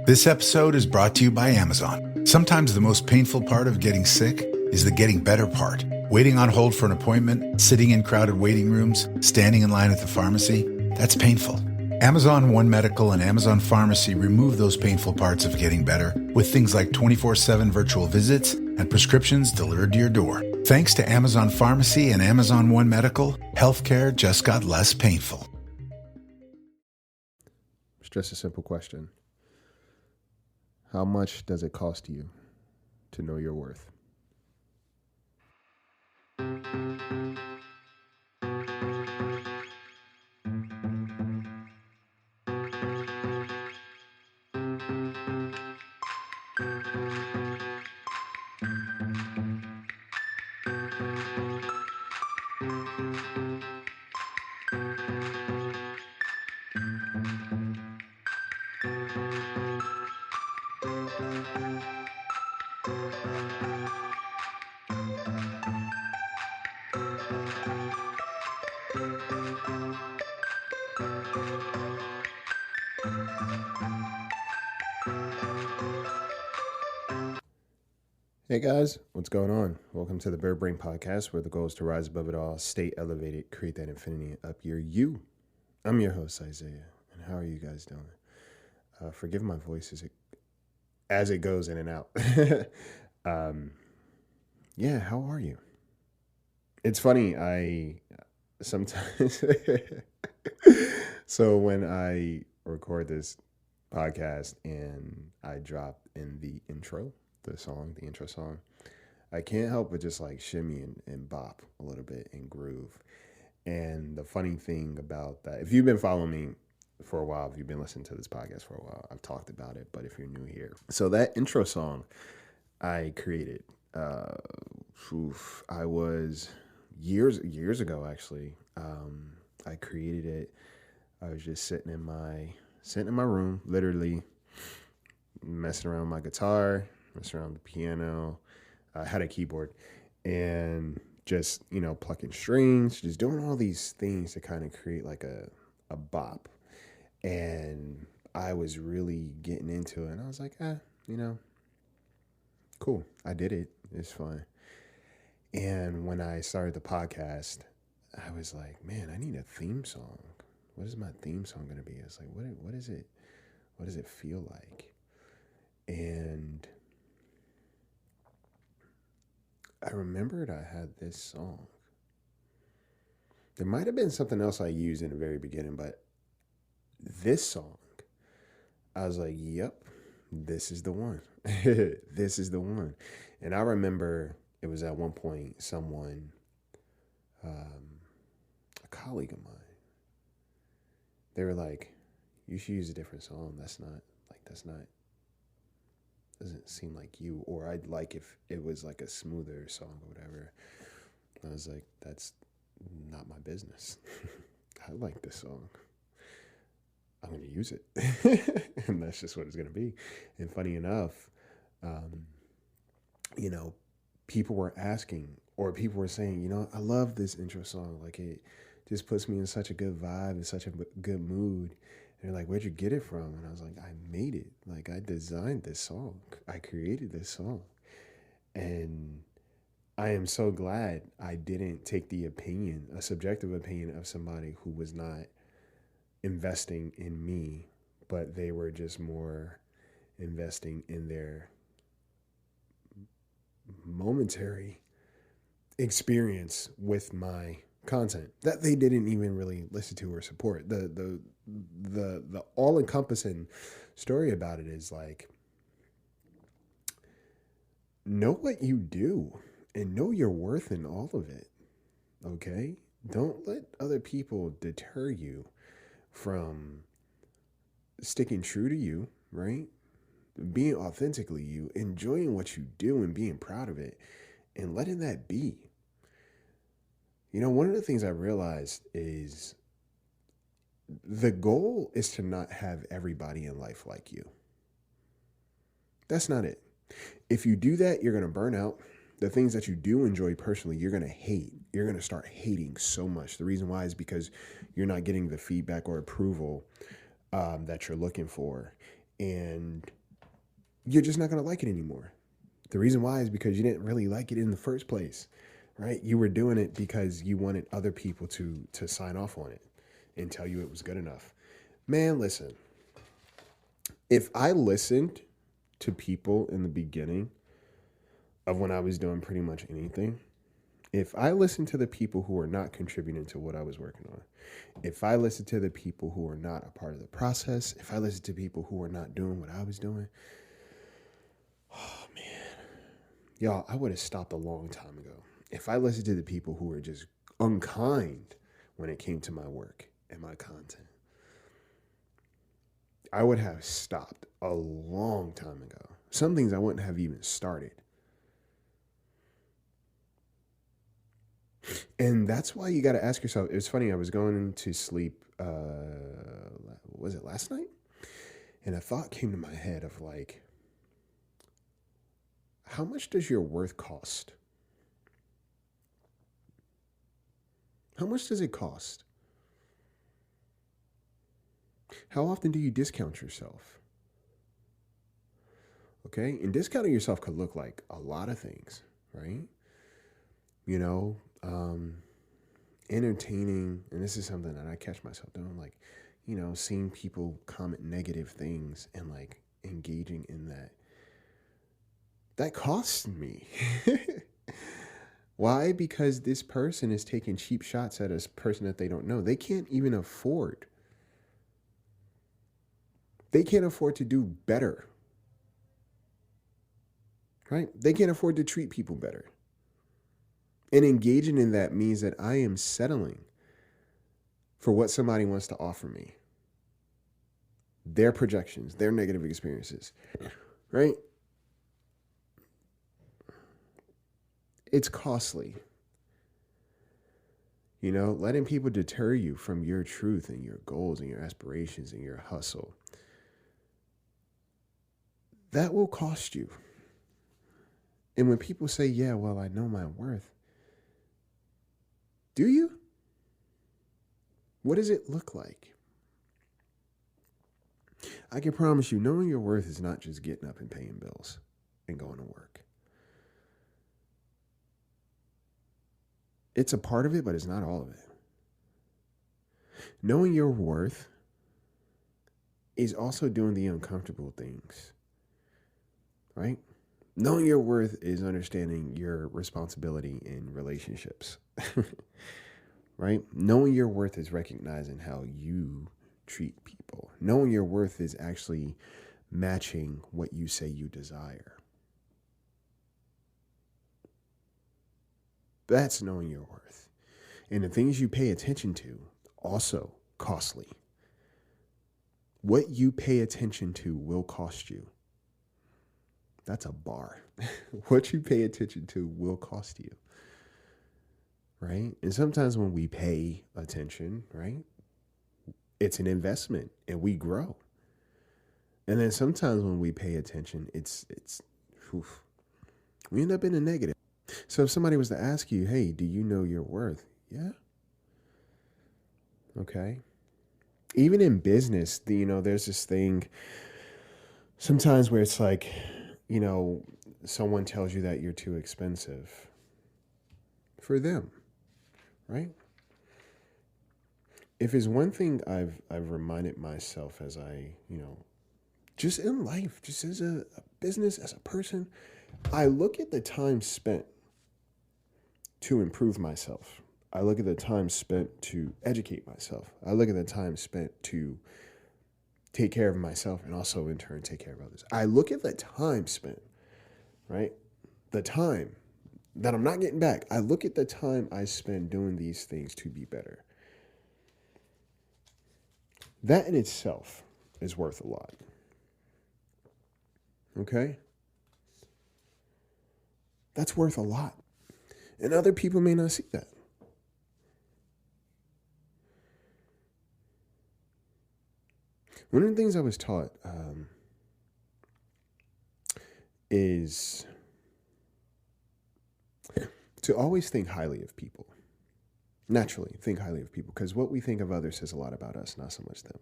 This episode is brought to you by Amazon. Sometimes the most painful part of getting sick is the getting better part. Waiting on hold for an appointment, sitting in crowded waiting rooms, standing in line at the pharmacy, that's painful. Amazon One Medical and Amazon Pharmacy remove those painful parts of getting better with things like 24/7 virtual visits and prescriptions delivered to your door. Thanks to Amazon Pharmacy and Amazon One Medical, healthcare just got less painful. It's just a simple question. How much does it cost you to know your worth? Hey guys, what's going on? Welcome to the Bird Brain Podcast, where the goal is to rise above it all, stay elevated, create that infinity up your you. I'm your host, Isaiah, and how are you guys doing? Forgive my voice as it goes in and out. Yeah, how are you? It's funny, I sometimes... So when I record this podcast and I drop in the intro song, I can't help but just like shimmy and bop a little bit and groove. And the funny thing about that, if you've been following me for a while, if you've been listening to this podcast for a while, I've talked about it, but if you're new here. So that intro song I created, I was years ago, actually. I created it. I was just sitting in my room, literally messing around with my guitar, messing around with the piano. I had a keyboard and just, plucking strings, just doing all these things to kind of create like a bop. And I was really getting into it. And I was like, cool. I did it. It's fun. And when I started the podcast, I was like, man, I need a theme song. What is my theme song going to be? I was like, what is it? What does it feel like? And I remembered I had this song. There might have been something else I used in the very beginning, but this song, I was like, yep, this is the one. This is the one. And I remember it was at one point someone, a colleague of mine, they were like, you should use a different song. Doesn't seem like you. Or I'd like if it was like a smoother song or whatever. I was like, that's not my business. I like this song. I'm going to use it. And that's just what it's going to be. And funny enough, people were asking, or people were saying, I love this intro song. Like, it just puts me in such a good vibe and such a good mood. And they're like, where'd you get it from? And I was like, I made it. Like, I designed this song. I created this song. And I am so glad I didn't take a subjective opinion of somebody who was not investing in me, but they were just more investing in their momentary experience with my content that they didn't even really listen to or support. The all-encompassing story about it is like, know what you do and know your worth in all of it. Okay? Don't let other people deter you from sticking true to you, right? Being authentically you, enjoying what you do and being proud of it, and letting that be. One of the things I realized is the goal is to not have everybody in life like you. That's not it. If you do that, you're going to burn out. The things that you do enjoy personally, you're going to hate. You're going to start hating so much. The reason why is because you're not getting the feedback or approval that you're looking for. and you're just not going to like it anymore. The reason why is because you didn't really like it in the first place, right? You were doing it because you wanted other people to sign off on it and tell you it was good enough. Man, listen, if I listened to people in the beginning of when I was doing pretty much anything, if I listened to the people who are not contributing to what I was working on, if I listened to the people who are not a part of the process, if I listened to people who are not doing what I was doing, oh man, y'all, I would have stopped a long time ago. If I listened to the people who were just unkind when it came to my work and my content, I would have stopped a long time ago. Some things I wouldn't have even started. And that's why you got to ask yourself. It was funny. I was going to sleep, was it last night? And a thought came to my head of like, how much does your worth cost? How much does it cost? How often do you discount yourself? Okay. And discounting yourself could look like a lot of things, right? You know, entertaining, and this is something that I catch myself doing, like, you know, seeing people comment negative things and like engaging in that. That costs me. Why? Because this person is taking cheap shots at a person that they don't know. They can't even afford. They can't afford to do better. Right? They can't afford to treat people better. And engaging in that means that I am settling for what somebody wants to offer me. Their projections, their negative experiences, right? It's costly. You know, letting people deter you from your truth and your goals and your aspirations and your hustle. That will cost you. And when people say, yeah, well, I know my worth. Do you? What does it look like? I can promise you, knowing your worth is not just getting up and paying bills and going to work. It's a part of it, but it's not all of it. Knowing your worth is also doing the uncomfortable things, right? Knowing your worth is understanding your responsibility in relationships, right? Knowing your worth is recognizing how you treat people. Knowing your worth is actually matching what you say you desire. That's knowing your worth. And the things you pay attention to, also costly. What you pay attention to will cost you. That's a bar. What you pay attention to will cost you. Right? And sometimes when we pay attention, right, it's an investment and we grow. And then sometimes when we pay attention, we end up in a negative. So if somebody was to ask you, hey, do you know your worth? Yeah. Okay. Even in business, there's this thing sometimes where it's like, someone tells you that you're too expensive for them, right? If it's one thing I've reminded myself as I, just in life, just as a business, as a person, I look at the time spent to improve myself. I look at the time spent to educate myself. I look at the time spent to take care of myself and also in turn take care of others. I look at the time spent, right? The time that I'm not getting back. I look at the time I spend doing these things to be better. That in itself is worth a lot. Okay? That's worth a lot. And other people may not see that. One of the things I was taught is to always think highly of people. Naturally, think highly of people, because what we think of others says a lot about us, not so much them.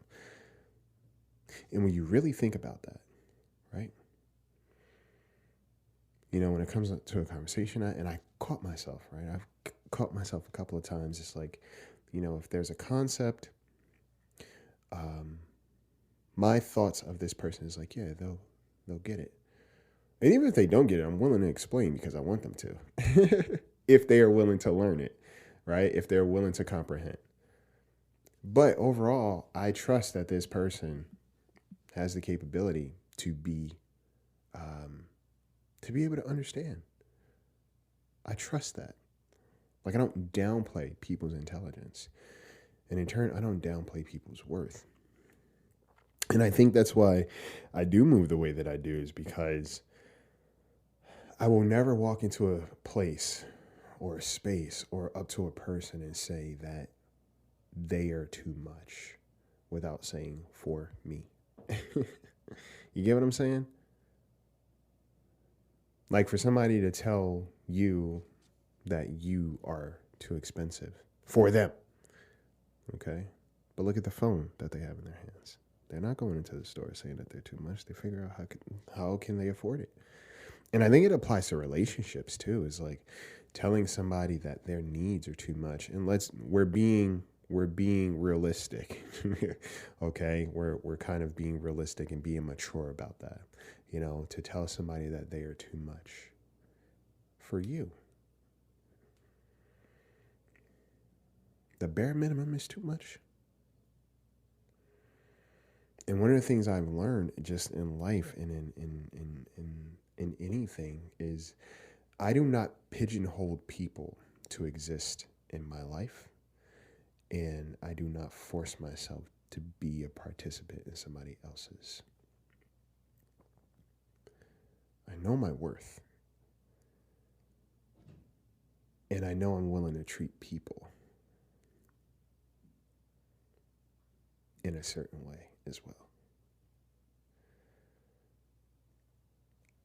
And when you really think about that, right? You know, when it comes to a conversation, and I caught myself, right? I've caught myself a couple of times. It's like, you know, if there's a concept, my thoughts of this person is like, yeah, they'll get it. And even if they don't get it, I'm willing to explain because I want them to. If they are willing to learn it, right? If they're willing to comprehend. But overall, I trust that this person has the capability to be able to understand. I trust that. Like, I don't downplay people's intelligence. And in turn, I don't downplay people's worth. And I think that's why I do move the way that I do, is because I will never walk into a place or a space or up to a person and say that they are too much without saying for me. You get what I'm saying? Like, for somebody to tell you that you are too expensive for them. Okay? But look at the phone that they have in their hands. They're not going into the store saying that they're too much. They figure out how can they afford it. And I think it applies to relationships too. Is like telling somebody that their needs are too much. And we're being realistic. Okay? We're kind of being realistic and being mature about that. You know, to tell somebody that they are too much for you. The bare minimum is too much. And one of the things I've learned just in life and in anything is I do not pigeonhole people to exist in my life. And I do not force myself to be a participant in somebody else's. I know my worth. And I know I'm willing to treat people in a certain way as well.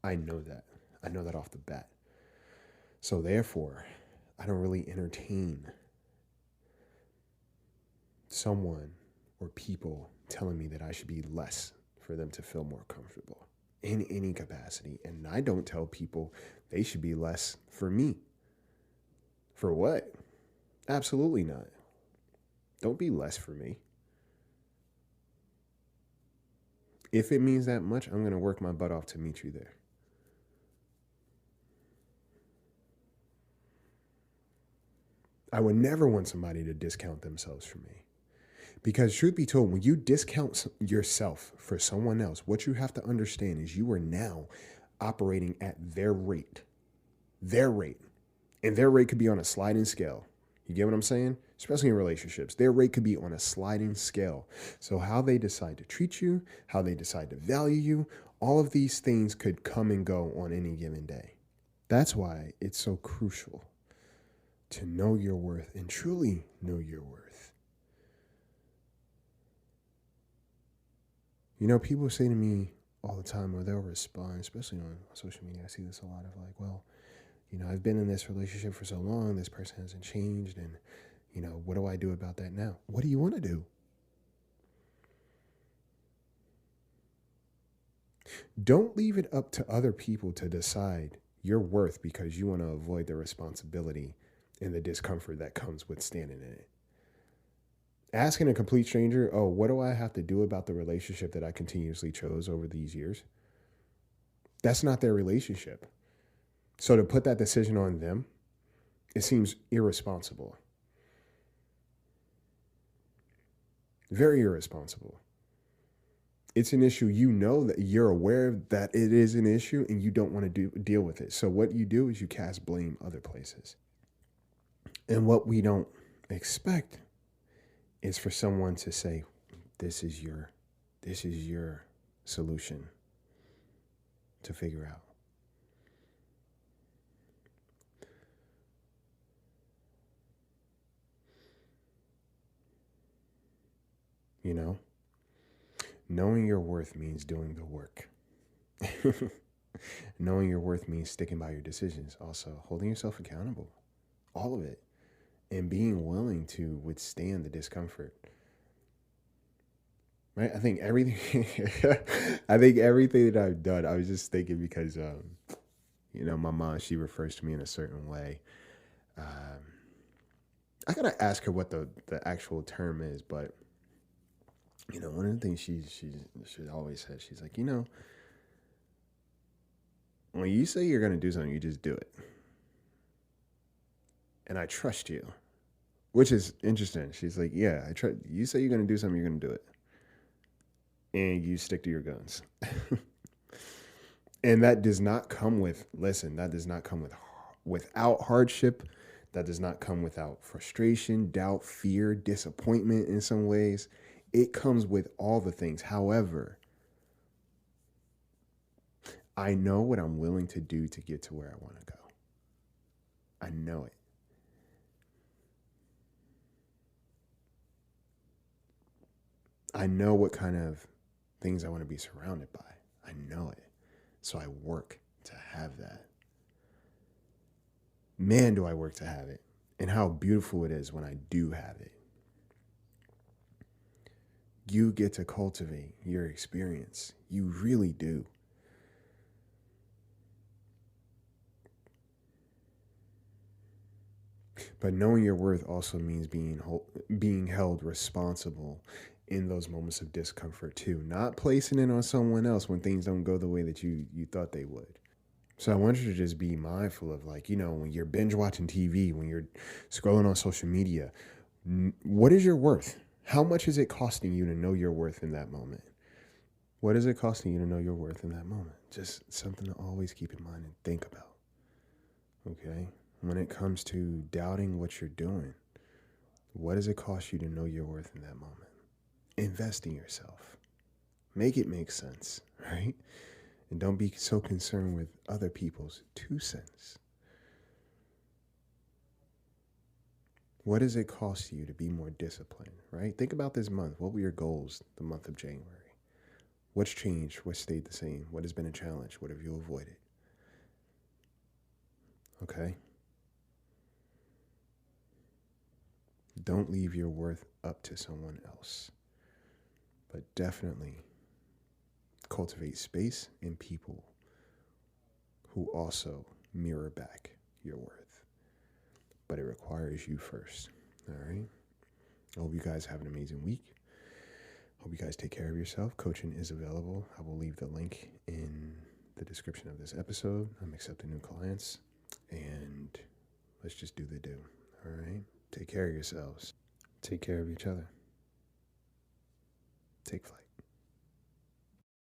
I know that. I know that off the bat. So therefore, I don't really entertain someone or people telling me that I should be less for them to feel more comfortable in any capacity. And I don't tell people they should be less for me. For what? Absolutely not. Don't be less for me. If it means that much, I'm going to work my butt off to meet you there. I would never want somebody to discount themselves for me. Because truth be told, when you discount yourself for someone else, what you have to understand is you are now operating at their rate. Their rate. And their rate could be on a sliding scale. You get what I'm saying? Especially in relationships. Their rate could be on a sliding scale. So how they decide to treat you, how they decide to value you, all of these things could come and go on any given day. That's why it's so crucial to know your worth and truly know your worth. You know, people say to me all the time, or they'll respond, especially on social media, I see this a lot of like, well, you know, I've been in this relationship for so long, this person hasn't changed, and, you know, what do I do about that now? What do you want to do? Don't leave it up to other people to decide your worth because you want to avoid the responsibility and the discomfort that comes with standing in it. Asking a complete stranger, oh, what do I have to do about the relationship that I continuously chose over these years? That's not their relationship. So to put that decision on them, it seems irresponsible. Very irresponsible. It's an issue. You know that you're aware that it is an issue and you don't want to deal with it. So what you do is you cast blame other places. And what we don't expect is for someone to say, this is your solution to figure out. You know, knowing your worth means doing the work. Knowing your worth means sticking by your decisions. Also, holding yourself accountable. All of it. And being willing to withstand the discomfort. right? I think everything, I think everything that I've done, I was just thinking because, my mom, she refers to me in a certain way. Um, I gotta ask her what the actual term is, but one of the things she always says, she's like, when you say you're gonna do something, you just do it, and I trust you, which is interesting. She's like, yeah, I trust you. Say you're gonna do something, you're gonna do it, and you stick to your guns. And that does not come with listen. That does not come without hardship. That does not come without frustration, doubt, fear, disappointment. In some ways, it comes with all the things. However, I know what I'm willing to do to get to where I want to go. I know it. I know what kind of things I want to be surrounded by. I know it. So I work to have that. Man, do I work to have it. And how beautiful it is when I do have it. You get to cultivate your experience. You really do. But knowing your worth also means being held responsible in those moments of discomfort too. Not placing it on someone else when things don't go the way that you thought they would. So I want you to just be mindful of when you're binge watching TV, when you're scrolling on social media, what is your worth? How much is it costing you to know your worth in that moment? What is it costing you to know your worth in that moment? Just something to always keep in mind and think about. Okay? When it comes to doubting what you're doing, what does it cost you to know your worth in that moment? Invest in yourself. Make it make sense, right? And don't be so concerned with other people's 2 cents. What does it cost you to be more disciplined, right? Think about this month. What were your goals the month of January? What's changed? What stayed the same? What has been a challenge? What have you avoided? Okay? Don't leave your worth up to someone else. But definitely cultivate space and people who also mirror back your worth. But it requires you first. All right? I hope you guys have an amazing week. Hope you guys take care of yourself. Coaching is available. I will leave the link in the description of this episode. I'm accepting new clients. And let's just do the do. All right? Take care of yourselves. Take care of each other. Take flight.